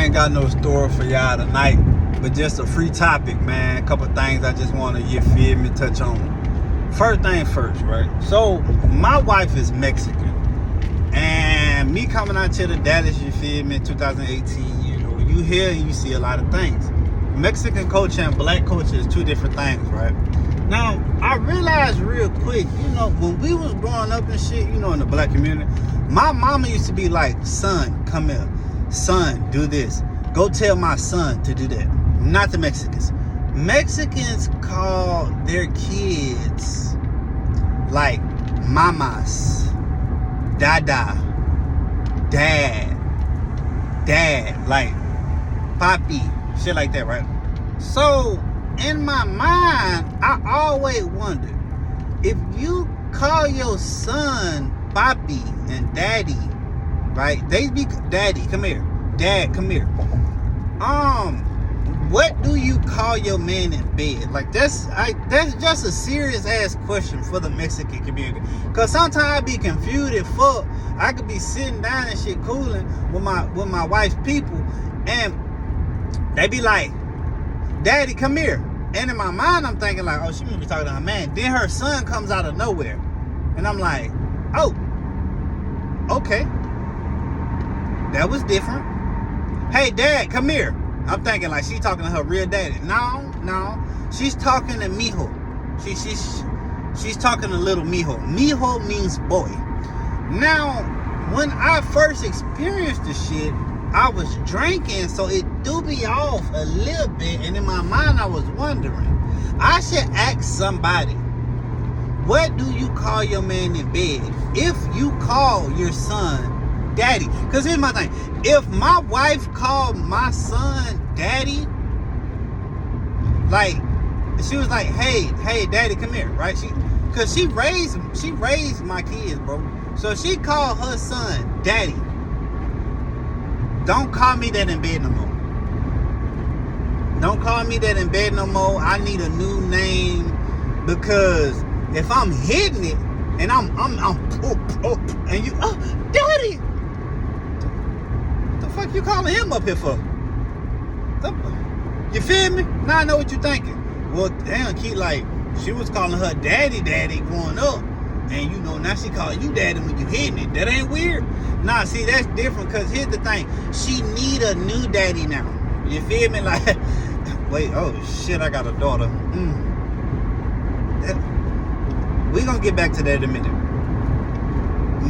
ain't got no story for y'all tonight, but just a free topic, man. A couple things I just want to, you feel me, touch on. First thing first, right? So, my wife is Mexican. And me coming out to the Dallas, you feel me, 2018, you know, you hear and you see a lot of things. Mexican culture and black culture is two different things, right? Now, I realized real quick, you know, when we was growing up and shit, you know, in the black community, my mama used to be like, son, come here. Son, do this. Go tell my son to do that. Not the Mexicans. Mexicans call their kids like mamas, dada, dad, like papi, shit like that, right? So, in my mind, I always wondered, if you call your son papi and daddy, right? They be daddy, come here. Dad, come here. What do you call your man in bed? Like that's just a serious ass question for the Mexican community. Cause sometimes I be confused as fuck. I could be sitting down and shit cooling with my wife's people, and they be like, "Daddy, come here." And in my mind, I'm thinking like, "Oh, she must be talking to her man." Then her son comes out of nowhere, and I'm like, "Oh, okay, that was different." Hey, Dad, come here. I'm thinking like she's talking to her real daddy. No, she's talking to mijo. She's talking to little mijo. Mijo means boy. Now, when I first experienced the shit, I was drinking, so it threw me off a little bit, and in my mind I was wondering, I should ask somebody, what do you call your man in bed if you call your son daddy? Because here's my thing, if my wife called my son daddy, like she was like, hey daddy, come here, right? Because she raised my kids, bro. So she called her son daddy. Don't call me that in bed no more. Don't call me that in bed no more. I need a new name, because if I'm hitting it and I'm and you, oh, daddy, what the fuck you calling him up here for? You feel me? Now I know what you're thinking. Well, damn, Keith, like, she was calling her daddy growing up, and you know, now she calling you daddy when you hitting it. That ain't weird? Nah, see, that's different, because here's the thing. She need a new daddy now. You feel me? Like, wait, oh shit, I got a daughter. We gonna get back to that in a minute.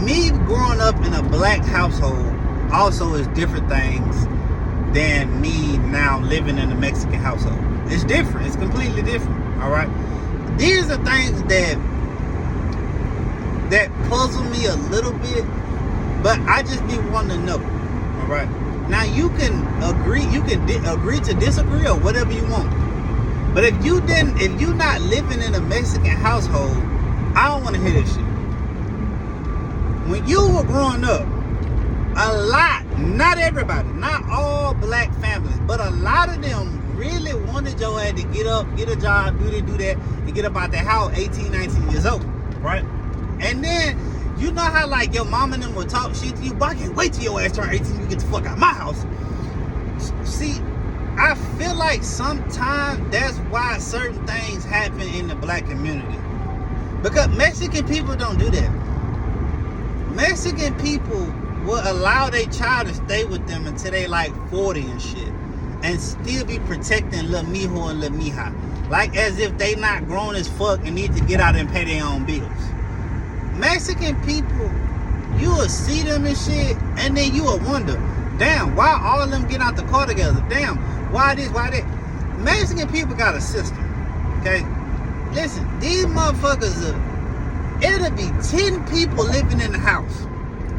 Me growing up in a black household also is different things than me now living in a Mexican household. It's different. It's completely different. All right. These are things that puzzle me a little bit, but I just be wanting to know. All right. Now you can agree. You can agree to disagree or whatever you want. But if you not living in a Mexican household, I don't want to hear this shit. When you were growing up, a lot, not everybody, not all black families, but a lot of them really wanted your ass to get up, get a job, do that, and get up out the house 18, 19 years old, right? And then, you know how like your mom and them will talk shit to you, but I can't wait till your ass turn 18 you get the fuck out of my house. See, I feel like sometimes that's why certain things happen in the black community. Because Mexican people don't do that. Mexican people will allow their child to stay with them until they like 40 and shit, and still be protecting little mijo and little mija, like as if they not grown as fuck and need to get out and pay their own bills. Mexican people, you will see them and shit, and then you will wonder, damn, why all of them get out the car together? Damn, why this, why that? Mexican people got a system, okay? Listen, these motherfuckers, it'll be 10 people living in the house.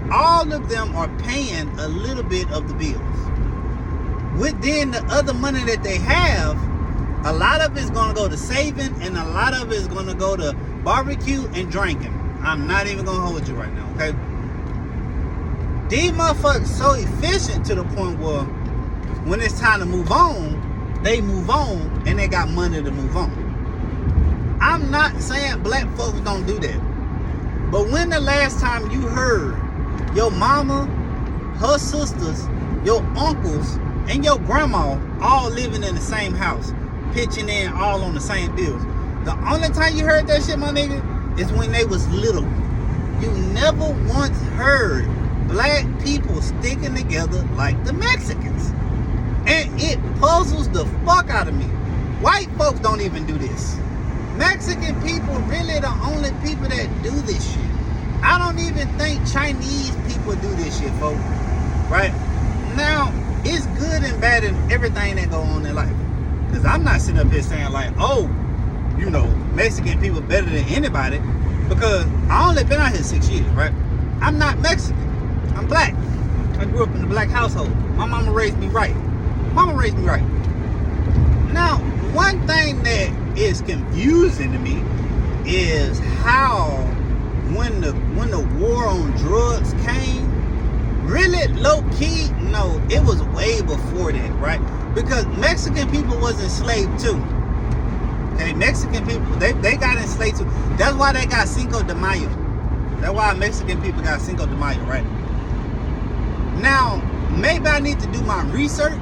All of them are paying a little bit of the bills. With then the other money that they have, a lot of it's going to go to saving, and a lot of it's going to go to barbecue and drinking. I'm not even going to hold you right now, okay? These motherfuckers so efficient to the point where when it's time to move on, they move on, and they got money to move on. I'm not saying black folks don't do that. But when the last time you heard your mama, her sisters, your uncles, and your grandma all living in the same house, pitching in all on the same bills. The only time you heard that shit, my nigga, is when they was little. You never once heard black people sticking together like the Mexicans. And it puzzles the fuck out of me. White folks don't even do this. Mexican people really the only people that do this shit. I don't even think Chinese people do this shit, folks. Right? Now, it's good and bad in everything that go on in life. Because I'm not sitting up here saying like, oh, you know, Mexican people better than anybody. Because I only been out here 6 years, right? I'm not Mexican. I'm black. I grew up in a black household. My mama raised me right. Now, one thing that is confusing to me is how when the war on drugs came, really low key, no, it was way before that, right? Because Mexican people was enslaved too. Okay, Mexican people, they got enslaved too. That's why they got Cinco de Mayo. That's why Mexican people got Cinco de Mayo, right? Now, maybe I need to do my research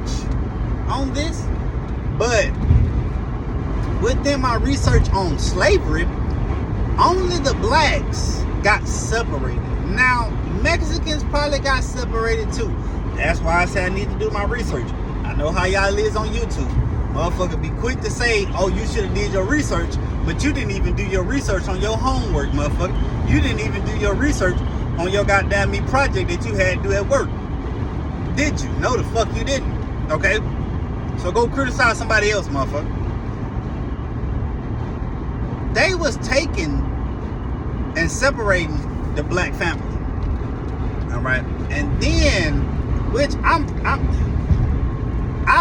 on this, but within my research on slavery, only the blacks got separated. Now, Mexicans probably got separated too. That's why I said I need to do my research. I know how y'all is on YouTube. Motherfucker be quick to say, oh, you should have did your research, but you didn't even do your research on your homework, motherfucker. You didn't even do your research on your goddamn me project that you had to do at work. Did you? No, the fuck you didn't. Okay? So go criticize somebody else, motherfucker. They was taking and separating the black family. Alright? And then, which I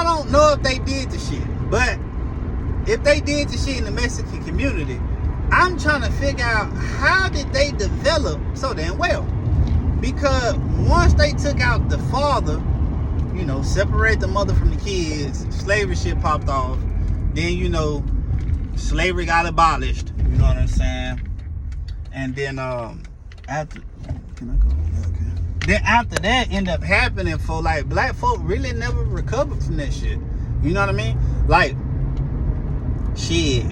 don't know if they did the shit, but if they did the shit in the Mexican community, I'm trying to figure out how did they develop so damn well. Because once they took out the father, you know, separate the mother from the kids, slavery shit popped off. Then, you know, slavery got abolished. You know what I'm saying? And then after, can I go? Yeah, okay. Then after that ended up happening for like black folk really never recovered from that shit. You know what I mean? Like, shit,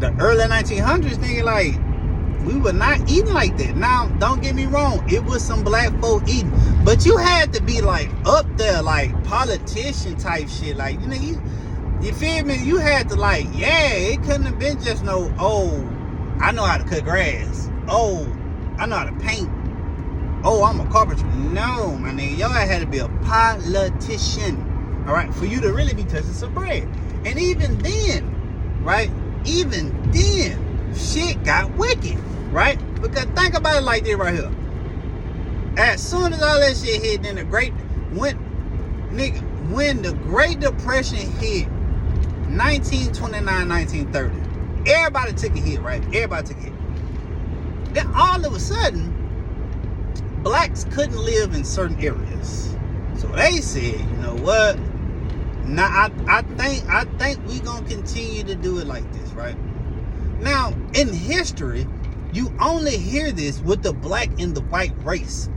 the early 1900s, nigga, like, we were not eating like that. Now, don't get me wrong, it was some black folk eating, but you had to be like up there, like politician type shit. Like, you know, you feel me? You had to like, yeah, it couldn't have been just no, oh, I know how to cut grass. Oh, I know how to paint. Oh, I'm a carpenter. No, my nigga, y'all had to be a politician, all right, for you to really be touching some bread. And even then, right? Even then, shit got wicked, right? Because think about it like this right here. As soon as all that shit hit, then when the Great Depression hit, 1929, 1930, everybody took a hit, right? Everybody took a hit. Then all of a sudden, blacks couldn't live in certain areas. So they said, you know what? Now I think we gonna continue to do it like this, right? Now, in history, you only hear this with the black and the white race.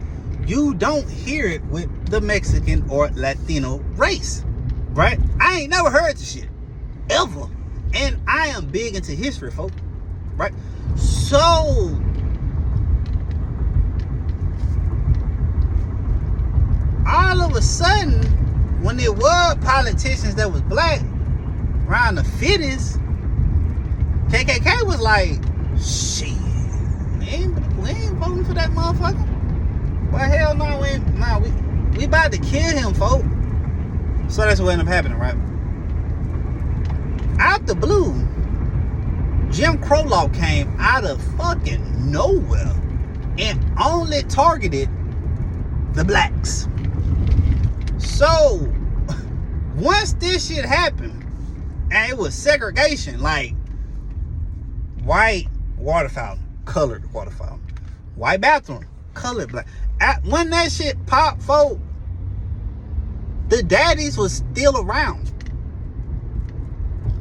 You don't hear it with the Mexican or Latino race, right? I ain't never heard this shit, ever. And I am big into history, folks, right? So, all of a sudden, when there were politicians that was black around the 50s, KKK was like, shit, we ain't voting for that motherfucker. Well, hell no, we about to kill him, folk. So that's what ended up happening, right? Out the blue, Jim Crow law came out of fucking nowhere and only targeted the blacks. So, once this shit happened, and it was segregation, like white water fountain, colored water fountain, white bathroom, colored black. When that shit popped, folk, the daddies was still around.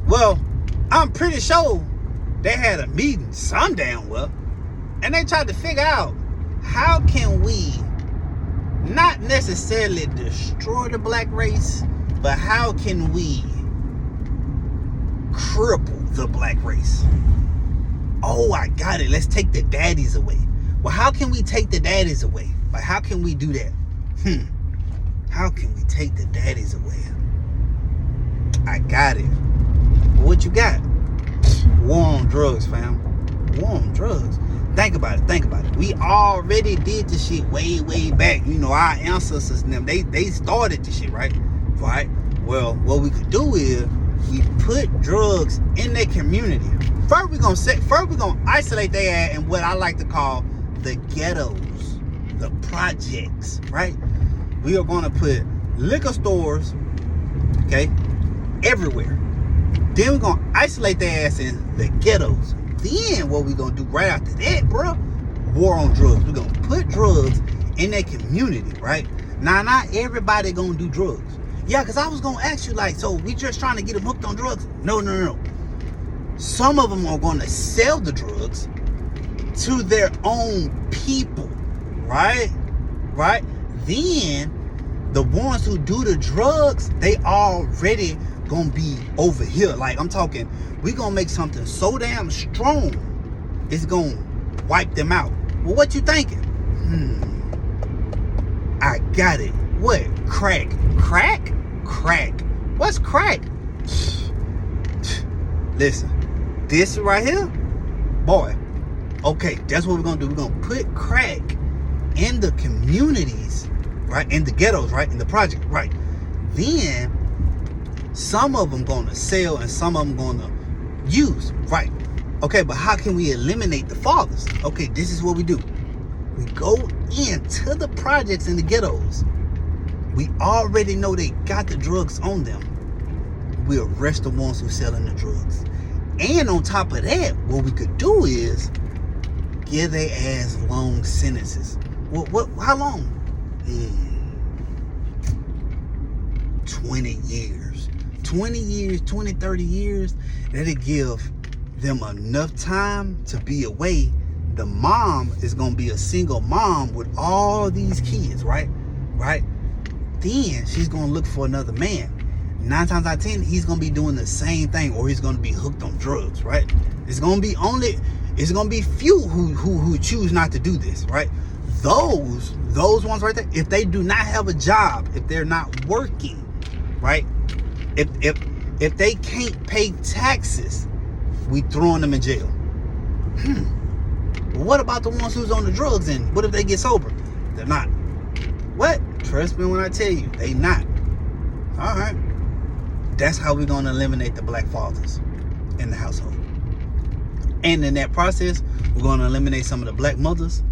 Well, I'm pretty sure they had a meeting some damn well, and they tried to figure out how can we not necessarily destroy the black race, But how can we cripple the black race? Oh, I got it. Let's take the daddies away. Well, how can we take the daddies away? Like, how can we do that? How can we take the daddies away? I got it. What you got? War on drugs, fam. War on drugs. Think about it. We already did the shit way back. You know, our ancestors and them, they started the shit, right? Right? Well, what we could do is we put drugs in their community. First, we're gonna isolate their ass in what I like to call the ghettos, the projects, right? We are gonna put liquor stores, okay, everywhere. Then we're gonna isolate their ass in the ghettos. Then what we gonna do right after that, bro? War on drugs. We're gonna put drugs in their community, right? Now, not everybody gonna do drugs. Yeah, because I was gonna ask you, like, so we just trying to get them hooked on drugs? No. Some of them are gonna sell the drugs to their own people, right? Then the ones who do the drugs, they already gonna be over here. Like, I'm talking, we gonna make something so damn strong, it's gonna wipe them out. Well, what you thinking? I got it. What? Crack. What's crack? Listen, this right here, boy. Okay, that's what we're gonna do. We're gonna put crack in the communities, right? In the ghettos, right? In the project, right? Then some of them gonna sell and some of them gonna use, right? Okay, but how can we eliminate the fathers? Okay, this is what we do. We go into the projects in the ghettos. We already know they got the drugs on them. We arrest the ones who selling the drugs. And on top of that, what we could do is give their ass long sentences. How long? 20 years. 20 years, 20, 30 years. That'll give them enough time to be away. The mom is going to be a single mom with all these kids, right? Then she's going to look for another man. 9 times out of 10, he's going to be doing the same thing, or he's going to be hooked on drugs, right? It's going to be few who choose not to do this, right? Those ones right there, if they do not have a job, if they're not working, right? If they can't pay taxes, we throwing them in jail. Well, what about the ones who's on the drugs, and what if they get sober? They're not. What? Trust me when I tell you, they not. All right. That's how we're going to eliminate the black fathers in the household. And in that process, we're going to eliminate some of the black mothers.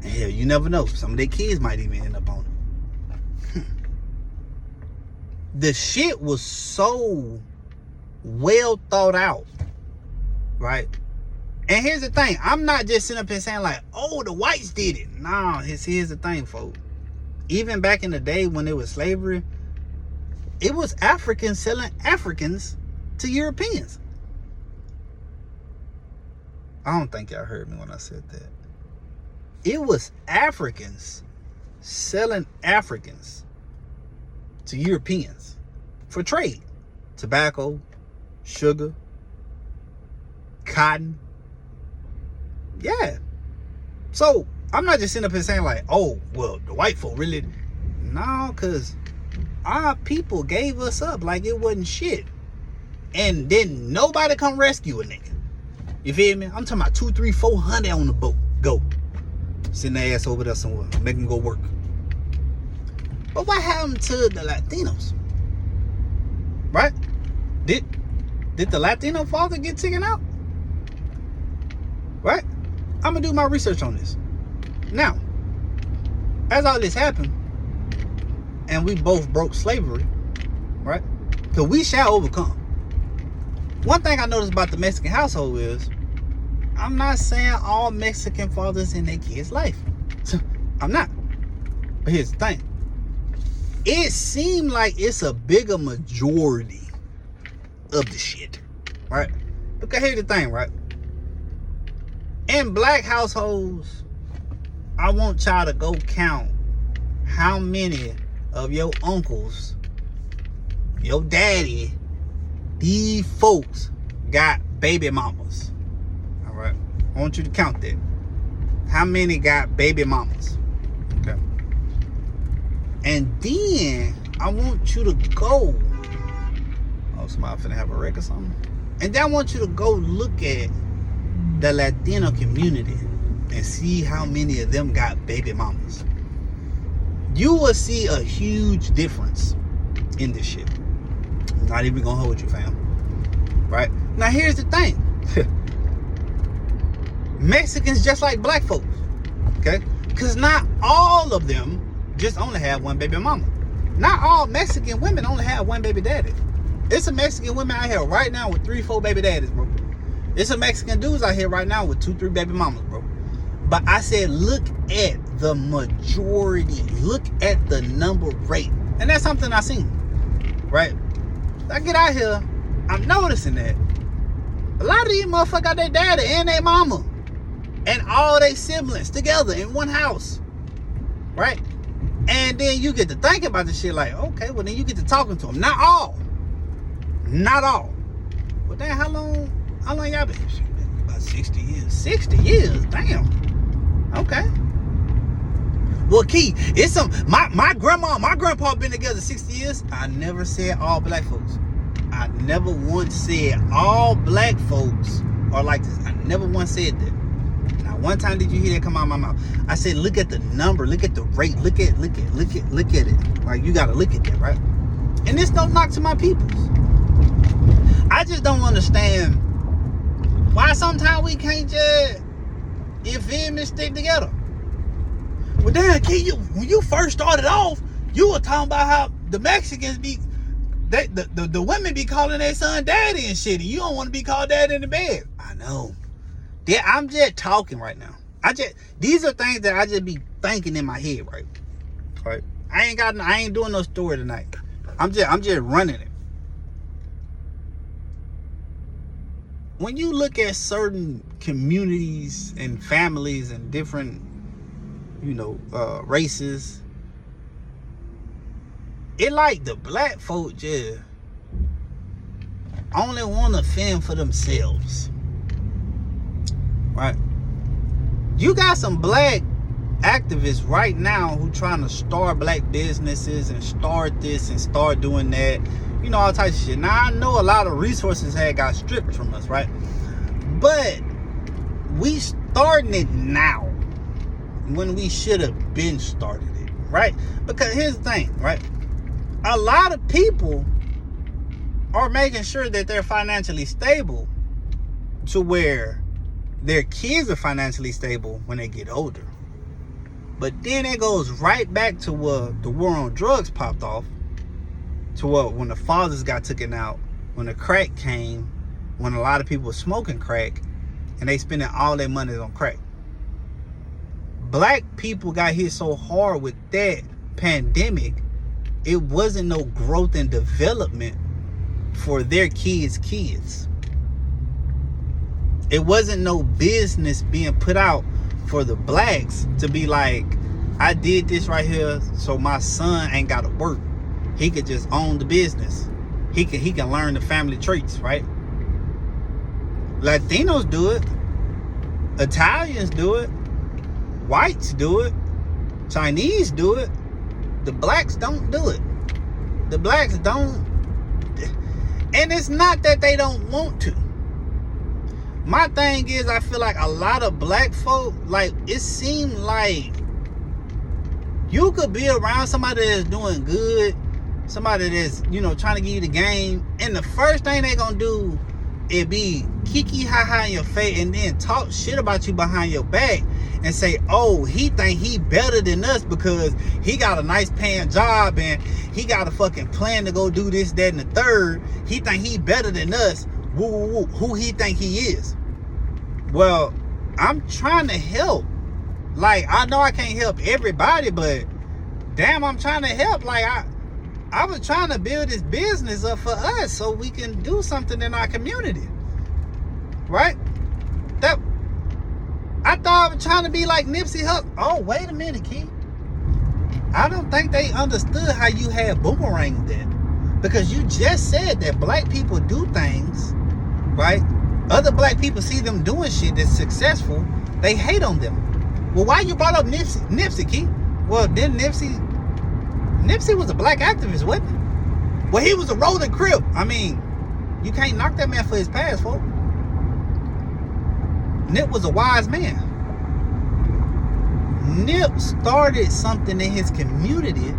And hell, you never know. Some of their kids might even end up on it. The shit was so well thought out, right? And here's the thing. I'm not just sitting up here saying like, oh, the whites did it. Nah, here's the thing, folks. Even back in the day when it was slavery, it was Africans selling Africans to Europeans. I don't think y'all heard me when I said that. It was Africans selling Africans to Europeans for trade. Tobacco, sugar, cotton. Yeah. So I'm not just sitting up here saying like, oh, well, the white folk really. No, because our people gave us up like it wasn't shit. And then nobody come rescue a nigga. You feel me? I'm talking about 200, 300, 400 on the boat. Go. Send their ass over there somewhere. Make them go work. But what happened to the Latinos? Right? Did the Latino father get taken out? Right? I'm going to do my research on this. Now, as all this happened, and we both broke slavery, right? Because we shall overcome. One thing I noticed about the Mexican household is, I'm not saying all Mexican fathers in their kids' life. I'm not. But here's the thing. It seemed like it's a bigger majority of the shit, right? Because here's the thing, right? In black households, I want y'all to go count how many of your uncles your daddy, these folks got baby mamas. All right. I want you to count that. How many got baby mamas? Okay. And then I want you to go. Oh, somebody finna have a wreck or something. And then I want you to go look at the Latino community and see how many of them got baby mamas. You will see a huge difference in this shit. I'm not even gonna hold you, fam. Right? Now here's the thing. Mexicans just like black folks. Okay? Because not all of them just only have one baby mama. Not all Mexican women only have one baby daddy. It's some Mexican women out here right now with 3-4 baby daddies, bro. It's some Mexican dudes out here right now with 2-3 baby mamas, bro. But I said, look at the majority. Look at the number rate. And that's something I seen. Right? I get out here, I'm noticing that a lot of these motherfuckers got their daddy and their mama and all their siblings together in one house. Right? And then you get to thinking about this shit like, okay, well then you get to talking to them. Not all. Not all. But then how long y'all been? About 60 years. 60 years? Damn. Okay. Well, Key, it's some my grandpa been together 60 years. I never said all black folks. I never once said all black folks are like this. I never once said that. Now, one time did you hear that come out of my mouth? I said, look at the number, look at the rate, look at it. Like, you gotta look at that, right? And this don't knock to my peoples. I just don't understand why sometimes we can't just, you feel me, stick together. Well, damn, Key, when you first started off, you were talking about how the Mexicans be, the women be calling their son daddy and shit, and you don't want to be called daddy in the bed. I know. Yeah, I'm just talking right now. These are things that I just be thinking in my head, right? Right. I ain't doing no story tonight. I'm just running it. When you look at certain communities and families and different, races, it like the black folk just only want to fend for themselves. Right? You got some black activists right now who trying to start black businesses and start this and start doing that. All types of shit. Now, I know a lot of resources had got stripped from us, right? But we starting it now when we should have been started it, right? Because here's the thing, right? A lot of people are making sure that they're financially stable to where their kids are financially stable when they get older. But then it goes right back to the war on drugs popped off, to when the fathers got taken out, when the crack came, when a lot of people were smoking crack, and they spending all their money on crack. Black people got hit so hard with that pandemic, it wasn't no growth and development for their kids' kids. It wasn't no business being put out for the blacks to be like, I did this right here so my son ain't got to work. He could just own the business. He can learn the family traits, right? Latinos do it. Italians do it. Whites do it. Chinese do it. The blacks don't do it. The blacks don't. And it's not that they don't want to. My thing is, I feel like a lot of black folk, like, it seems like you could be around somebody that's doing good, somebody that's, trying to give you the game, and the first thing they gonna do is be kiki ha in your face and then talk shit about you behind your back and say, oh, he think he better than us because he got a nice paying job and he got a fucking plan to go do this, that, and the third. He think he better than us. Woo, woo, woo. Who he think he is? Well, I'm trying to help. Like, I know I can't help everybody, but damn, I'm trying to help. Like, I was trying to build this business up for us so we can do something in our community. Right? I thought I was trying to be like Nipsey Hussle. Oh, wait a minute, Key. I don't think they understood how you had boomeranged that. Because you just said that black people do things, right? Other black people see them doing shit that's successful. They hate on them. Well, why you brought up Nipsey, Key? Well, then Nipsey was a black activist, wasn't he? Well, he was a rolling crip. I mean, you can't knock that man for his past, folks. Nip was a wise man. Nip started something in his community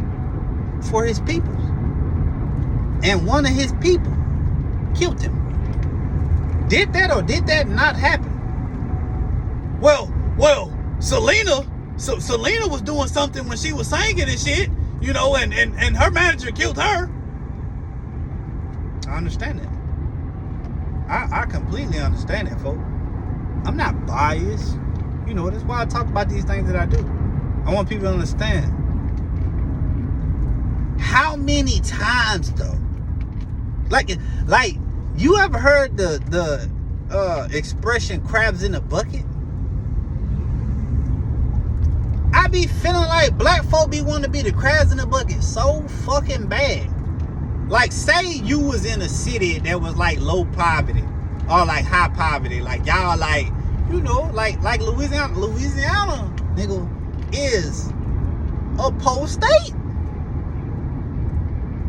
for his people. And one of his people killed him. Did that or did that not happen? Well, Selena was doing something when she was singing and shit, you know, and her manager killed her. I understand that. I completely understand that, folks. I'm not biased. You know, that's why I talk about these things that I do. I want people to understand. How many times though? Like you ever heard the expression crabs in a bucket? I be feeling like black folk be wanting to be the crabs in the bucket so fucking bad. Like, say you was in a city that was like low poverty or like high poverty, like y'all like, you know, like Louisiana, nigga, is a poor state.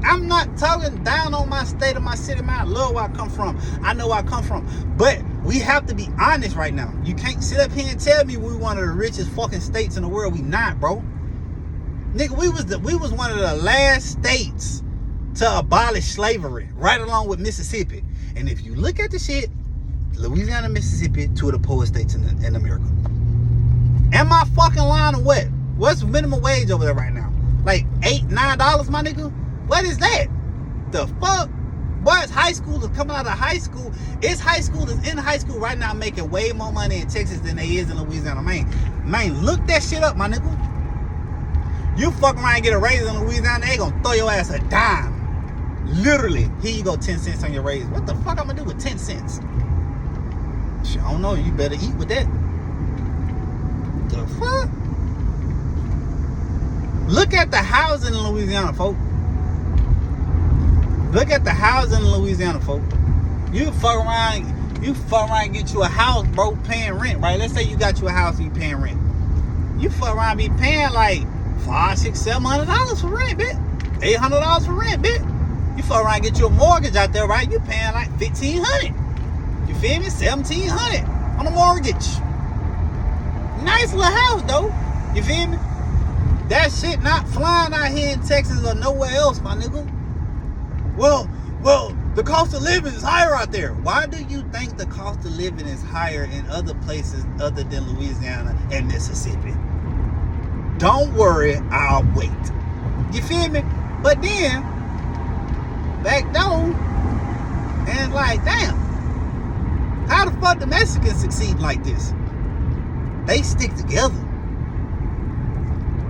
I'm not talking down on my state or my city, man. I love where I come from. I know where I come from. But we have to be honest right now. You can't sit up here and tell me we one of the richest fucking states in the world. We not, bro. Nigga, we was one of the last states to abolish slavery, right along with Mississippi. And if you look at the shit, Louisiana, Mississippi, two of the poorest states in America. Am I fucking lying or what? What's minimum wage over there right now? Like $8, $9, my nigga? What is that? The fuck? Boy, it's high schoolers coming out of high school. It's high schoolers in high school right now making way more money in Texas than they is in Louisiana. Man, look that shit up, my nigga. You fuck around and get a raise in Louisiana, they gonna throw your ass a dime. Literally, here you go, 10 cents on your raise. What the fuck I'm gonna do with 10 cents? Shit, I don't know. You better eat with that. The fuck? Look at the housing in Louisiana, folks. Look at the housing in Louisiana, folks. You fuck around and get you a house, bro, paying rent, right? Let's say you got you a house and you paying rent. You fuck around and be paying like $500, $600, $700 for rent, bitch. $800 for rent, bitch. You fuck around and get you a mortgage out there, right? You paying like $1,500. You feel me? $1,700 on a mortgage. Nice little house, though. You feel me? That shit not flying out here in Texas or nowhere else, my nigga. Well, the cost of living is higher out there. Why do you think the cost of living is higher in other places other than Louisiana and Mississippi? Don't worry, I'll wait. You feel me? But then, back down, and like, damn, how the fuck the Mexicans succeed like this? They stick together.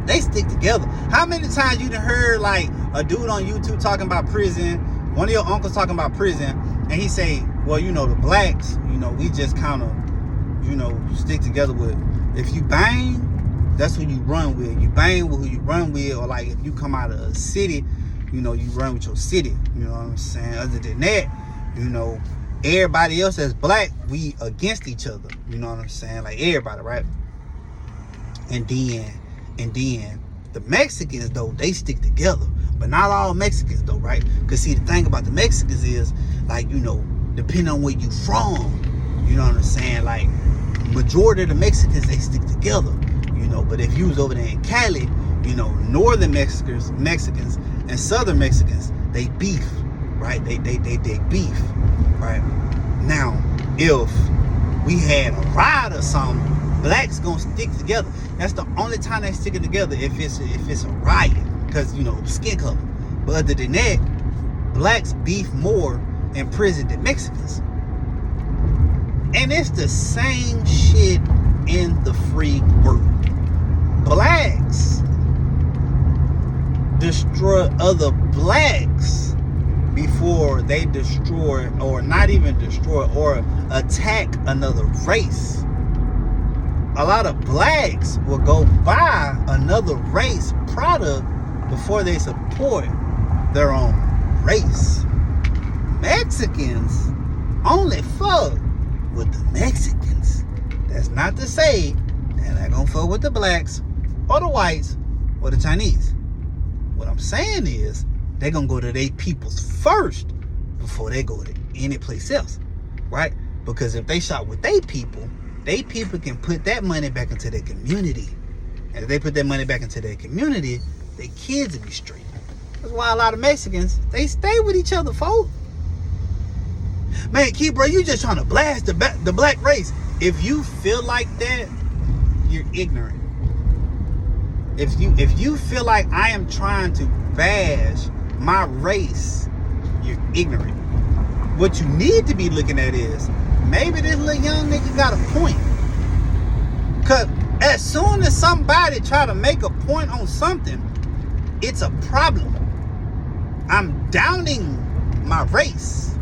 They stick together. How many times you done heard like a dude on YouTube talking about prison, one of your uncles talking about prison, and he say, well, you know, the blacks, you know, we just kind of, you know, stick together with, if you bang, that's who you run with. You bang with who you run with, or like if you come out of a city, you know, you run with your city. You know what I'm saying? Other than that, you know, everybody else that's black, we against each other. You know what I'm saying? Like everybody, right? And then the Mexicans, though, they stick together. But not all Mexicans, though, right? Because, see, the thing about the Mexicans is, like, you know, depending on where you from, you know what I'm saying? Like, majority of the Mexicans, they stick together, you know. But if you was over there in Cali, you know, northern Mexicans and southern Mexicans, they beef, right? They beef, right? Now, if we had a riot or something, blacks gonna stick together. That's the only time they sticking together, if it's a riot, because, you know, skin color. But other than that, blacks beef more in prison than Mexicans. And it's the same shit in the free world. Blacks destroy other blacks before they destroy, or not even destroy, or attack another race. A lot of blacks will go buy another race product before they support their own race. Mexicans only fuck with the Mexicans. That's not to say they're not gonna fuck with the blacks or the whites or the Chinese. What I'm saying is they're gonna go to their peoples first before they go to any place else, right? Because if they shop with their people can put that money back into their community. And if they put that money back into their community, their kids will be straight. That's why a lot of Mexicans, they stay with each other, folks. Man, Key, bro, you just trying to blast the black race. If you feel like that, you're ignorant. If you feel like I am trying to bash my race, you're ignorant. What you need to be looking at is, maybe this little young nigga got a point. Because as soon as somebody try to make a point on something, it's a problem. I'm downing my race,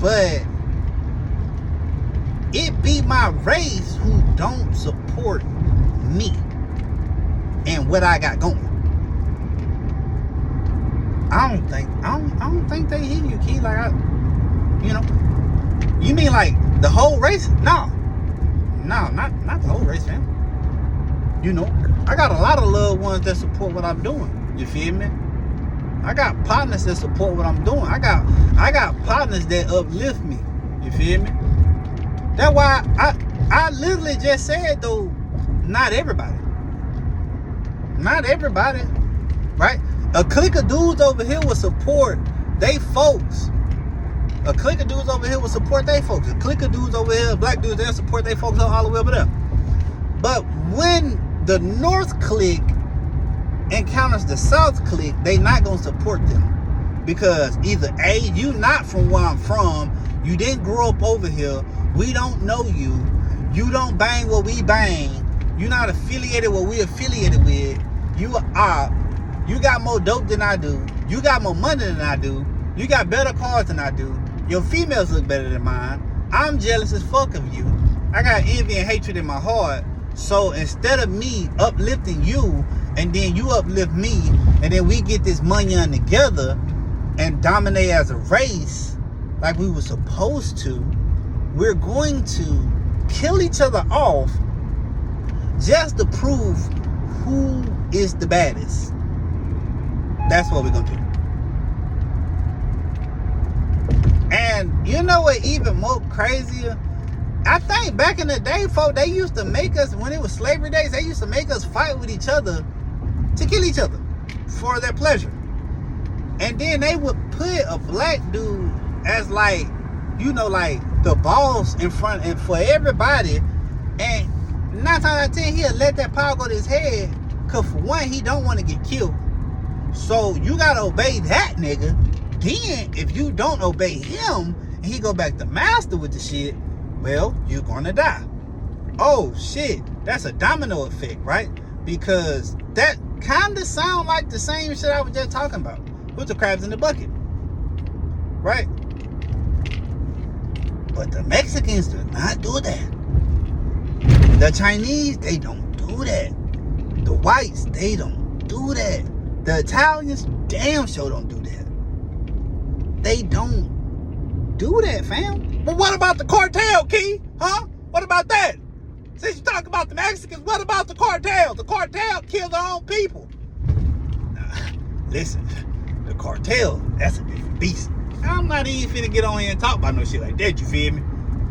but it be my race who don't support me and what I got going. I don't think they hear you, Key. Like, you mean like the whole race? No, not the whole race, fam. I got a lot of loved ones that support what I'm doing. You feel me? I got partners that support what I'm doing. I got partners that uplift me. You feel me? That's why I literally just said, though, not everybody. Not everybody, right? A clique of dudes over here will support they folks. A clique of dudes over here will support they folks. A clique of dudes over here, black dudes, they'll support they folks all the way over there. But when the North clique encounters the South clique, they not gonna support them. Because either A, you not from where I'm from, you didn't grow up over here, we don't know you, you don't bang what we bang, you not affiliated what we affiliated with, you a op, you got more dope than I do, you got more money than I do, you got better cars than I do, your females look better than mine, I'm jealous as fuck of you, I got envy and hatred in my heart. So instead of me uplifting you and then you uplift me and then we get this money on together and dominate as a race like we were supposed to, we're going to kill each other off just to prove who is the baddest. That's what we're going to do. And you know what even more crazier? I think back in the day, folks, they used to make us, when it was slavery days, they used to make us fight with each other to kill each other for their pleasure. And then they would put a black dude as like the boss in front and for everybody. And 9 times out of 10, he'll let that power go to his head. Because for one, he don't want to get killed. So you got to obey that nigga. Then if you don't obey him and he go back to master with the shit, well, you're gonna die. Oh shit, that's a domino effect, right? Because that kind of sound like the same shit I was just talking about with the crabs in the bucket, right? But the Mexicans do not do that. The Chinese, they don't do that. The whites, they don't do that. The Italians, damn sure don't do that. They don't do that, fam. But what about the cartel, Key? Huh? What about that? Since you talk about the Mexicans, what about the cartel? The cartel kill their own people. Listen, the cartel, that's a different beast. I'm not even finna get on here and talk about no shit like that, you feel me?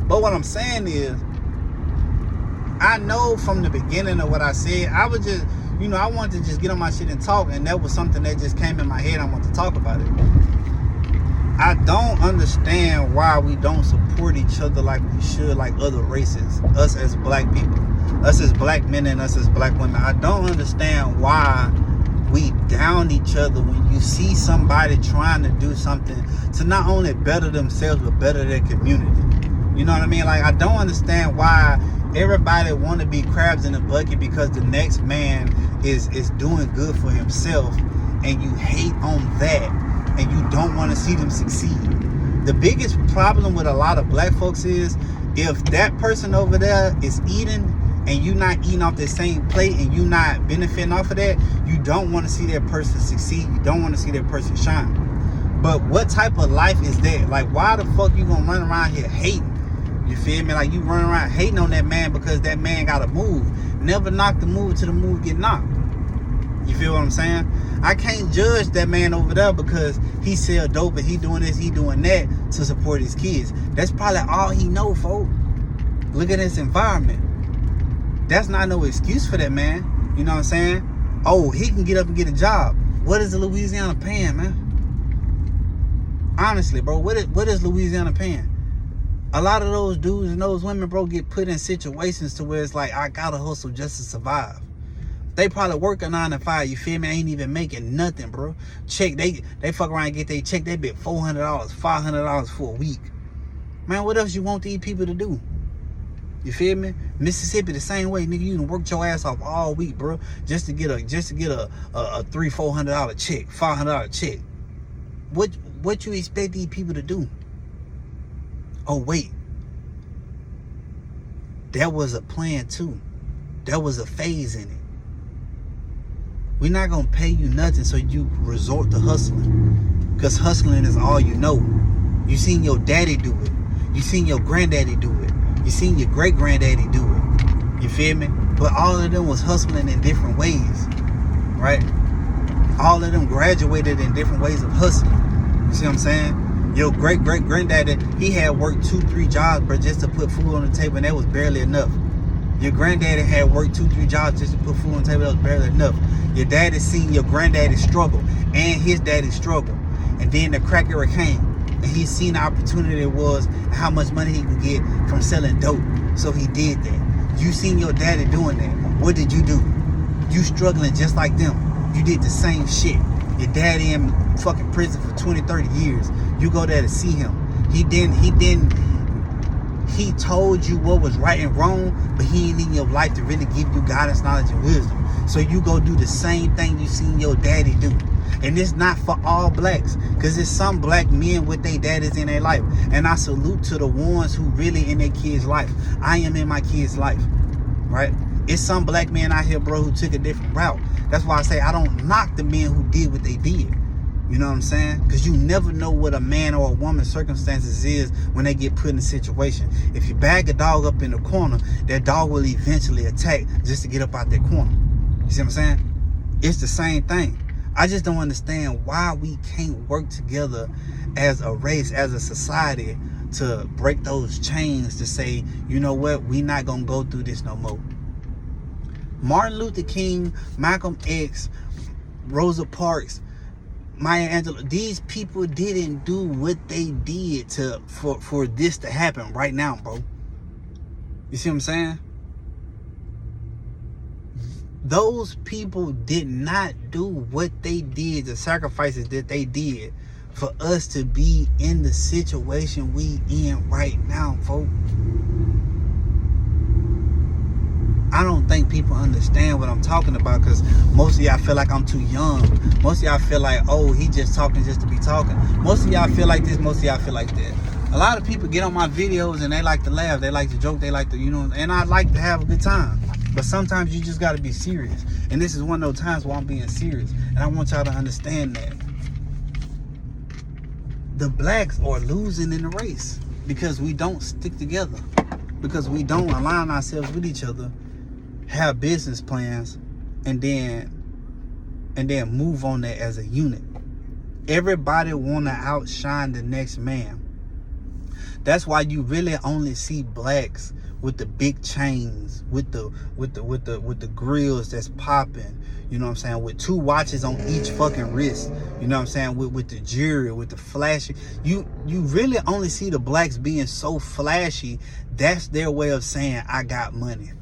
But what I'm saying is, I know from the beginning of what I said, I was just, I wanted to just get on my shit and talk, and that was something that just came in my head. I wanted to talk about it. I don't understand why we don't support each other like we should, like other races. Us as black people, us as black men and us as black women. I don't understand why we down each other when you see somebody trying to do something to not only better themselves but better their community. You know what I mean? Like, I don't understand why everybody want to be crabs in a bucket because the next man is doing good for himself, and you hate on that. And you don't want to see them succeed. The biggest problem with a lot of black folks is if that person over there is eating and you not eating off the same plate and you not benefiting off of that, you don't want to see that person succeed. You don't want to see that person shine. But what type of life is that? Like, why the fuck you gonna run around here hating? You feel me? Like, you run around hating on that man because that man gotta move. Never knock the move till the move get knocked. You feel what I'm saying? I can't judge that man over there because he sell dope and he doing this, he doing that to support his kids. That's probably all he know, folks. Look at his environment. That's not no excuse for that man. You know what I'm saying? Oh, he can get up and get a job. What is the Louisiana paying, man? Honestly, bro, what is Louisiana paying? A lot of those dudes and those women, bro, get put in situations to where it's like, I gotta hustle just to survive. They probably work a 9 to 5, you feel me? Ain't even making nothing, bro. Check, they fuck around and get their check, they bet $400, $500 for a week. Man, what else you want these people to do? You feel me? Mississippi the same way, nigga. You can work your ass off all week, bro, just to get a $300-$400 check, $500 check. What you expect these people to do? Oh wait, that was a plan too. That was a phase in it. We're not gonna pay you nothing, so you resort to hustling, because hustling is all you know. You seen your daddy do it. You seen your granddaddy do it. You seen your great granddaddy do it. You feel me? But all of them was hustling in different ways, right? All of them graduated in different ways of hustling. You see what I'm saying? Your great granddaddy, he had worked 2-3 jobs, bro, just to put food on the table, and that was barely enough. Your granddaddy had worked 2-3 jobs just to put food on the table, that was barely enough. Your daddy seen your granddaddy struggle and his daddy struggle, and then the crack era came, and he seen the opportunity it was, and how much money he could get from selling dope. So he did that. You seen your daddy doing that. What did you do? You struggling just like them. You did the same shit. Your daddy in fucking prison for 20-30 years. You go there to see him. He told you what was right and wrong, but he ain't in your life to really give you guidance, knowledge, and wisdom. So you go do the same thing you seen your daddy do. And it's not for all blacks, because there's some black men with their daddies in their life. And I salute to the ones who really in their kids' life. I am in my kids' life, right? It's some black men out here, bro, who took a different route. That's why I say I don't knock the men who did what they did. You know what I'm saying? Because you never know what a man or a woman's circumstances is when they get put in a situation. If you bag a dog up in the corner, that dog will eventually attack just to get up out that corner. You see what I'm saying? It's the same thing. I just don't understand why we can't work together as a race, as a society, to break those chains, to say, you know what, we're not going to go through this no more. Martin Luther King, Malcolm X, Rosa Parks, Maya Angelou, these people didn't do what they did for this to happen right now, bro. You see what I'm saying? Those people did not do what they did, the sacrifices that they did for us to be in the situation we in right now, folks. I don't think people understand what I'm talking about, because most of y'all feel like I'm too young. Most of y'all feel like, oh, he just talking just to be talking. Most of y'all feel like this, most of y'all feel like that. A lot of people get on my videos and they like to laugh, they like to joke, they like to, you know, and I like to have a good time. But sometimes you just got to be serious. And this is one of those times where I'm being serious. And I want y'all to understand that. The blacks are losing in the race because we don't stick together. Because we don't align ourselves with each other, have business plans, and then move on that as a unit. Everybody want to outshine the next man. That's why you really only see blacks with the big chains, with the grills that's popping, you know what I'm saying, with 2 watches on each fucking wrist, you know what I'm saying, with the jewelry, with the flashy. You really only see the blacks being so flashy. That's their way of saying I got money.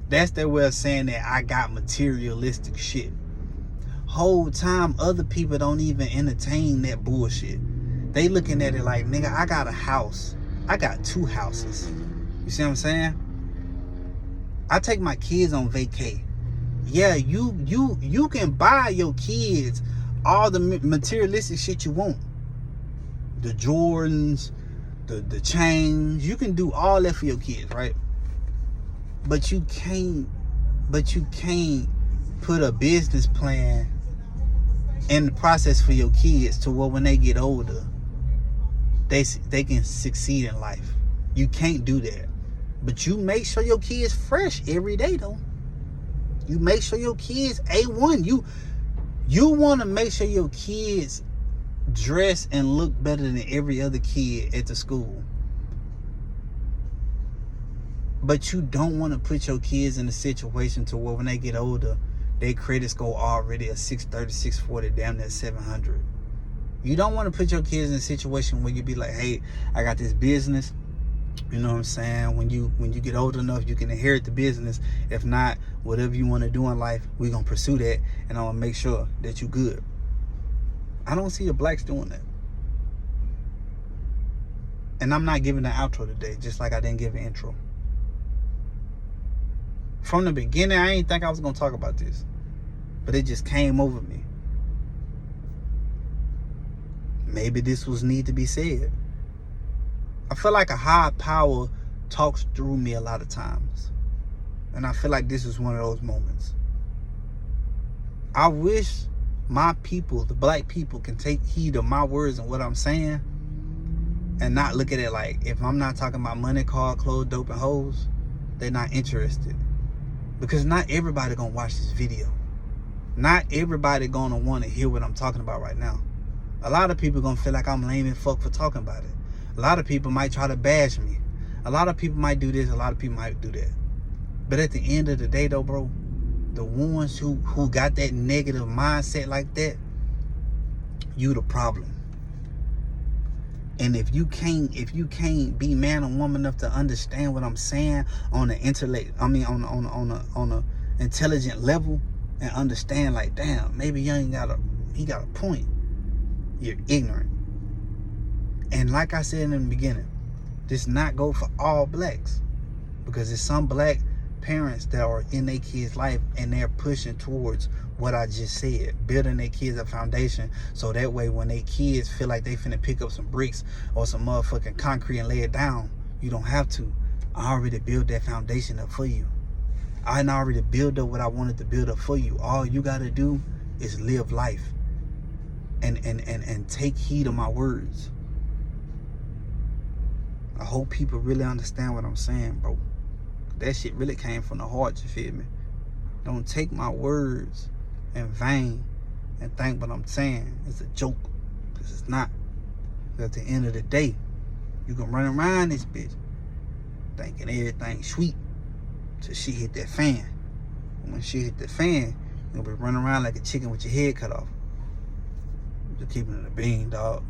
That's their way of saying that I got materialistic shit. Whole time other people don't even entertain that bullshit. They looking at it like, nigga, I got a house. I got 2 houses. You see what I'm saying? I take my kids on vacay. Yeah, you can buy your kids all the materialistic shit you want. The Jordans, the chains. You can do all that for your kids, right? But you can't put a business plan in the process for your kids to where when they get older, they can succeed in life. You can't do that. But you make sure your kids fresh every day though. You make sure your kids A1. You want to make sure your kids dress and look better than every other kid at the school. But you don't want to put your kids in a situation to where when they get older, their credit score already a 630, 640, damn near 700. You don't want to put your kids in a situation where you be like, hey, I got this business. You know what I'm saying? When you get old enough, you can inherit the business. If not, whatever you want to do in life, we're going to pursue that. And I'm going to make sure that you good. I don't see the blacks doing that. And I'm not giving the outro today, just like I didn't give an intro. From the beginning, I didn't think I was going to talk about this. But it just came over me. Maybe this was need to be said. I feel like a higher power talks through me a lot of times. And I feel like this is one of those moments. I wish my people, the black people, can take heed of my words and what I'm saying and not look at it like, if I'm not talking about money, car, clothes, dope, and hoes, they're not interested. Because not everybody gonna watch this video. Not everybody gonna want to hear what I'm talking about right now. A lot of people gonna feel like I'm lame and fuck for talking about it. A lot of people might try to bash me. A lot of people might do this. A lot of people might do that. But at the end of the day, though, bro, the ones who got that negative mindset like that, you the problem. And if you can't be man or woman enough to understand what I'm saying on the intellect, on a intelligent level, and understand like, damn, maybe he got a point. You're ignorant. And like I said in the beginning, this not go for all blacks, because there's some black parents that are in their kids' life and they're pushing towards what I just said, building their kids a foundation, so that way when their kids feel like they finna pick up some bricks or some motherfucking concrete and lay it down, you don't have to. I already built that foundation up for you. I already built up what I wanted to build up for you. All you gotta do is live life and take heed of my words. I hope people really understand what I'm saying, bro. That shit really came from the heart, you feel me? Don't take my words in vain and think what I'm saying is a joke, because it's not. At the end of the day, you can run around this bitch thinking everything sweet till shit hit that fan. And when shit hit the fan, you'll be running around like a chicken with your head cut off. Just keeping it a bean, dog.